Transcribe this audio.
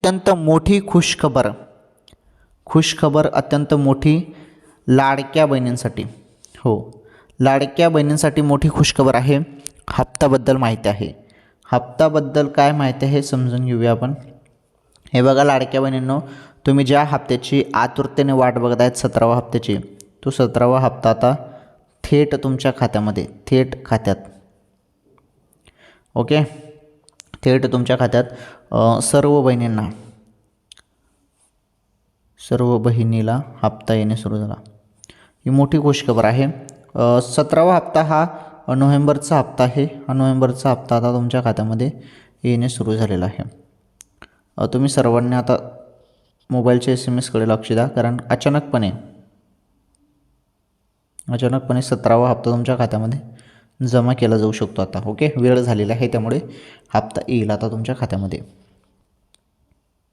अत्यंत मोठी खुशखबर अत्यंत मोठी लाडक्या बहिणींसाठी. हो, लाडक्या बहिणींसाठी मोठी खुशखबर आहे. हप्त्याबद्दल माहिती आहे. हप्त्याबद्दल काय माहिती आहे समजून घेऊया आपण. हे बघा लाडक्या बहिणींनो, तुम्ही ज्या हप्त्याची आतुरतेने वाट बघत आहेत 17व्या हप्त्याची, तो 17वा हप्ता आता थेट तुमच्या खात्यामध्ये, थेट खात्यात. ओके, थेट तुमच्या खात्यात सर्व बहिणीला हप्ता येणे सुरू झाला. ही मोठी खुशखबर आहे. 17वा हप्ता हा नोव्हेंबरचा हप्ता आहे. हा नोव्हेंबरचा हप्ता आता तुमच्या खात्यामध्ये येणे सुरू झालेला आहे. तुम्ही सर्वांनी आता मोबाईलच्या SMS कडे लक्ष द्या, कारण अचानकपणे 17वा हप्ता तुमच्या खात्यामध्ये जमा केला जाऊ शकतो आता. ओके, वेळ झालेला आहे, त्यामुळे हप्ता येईल आता तुमच्या खात्यामध्ये.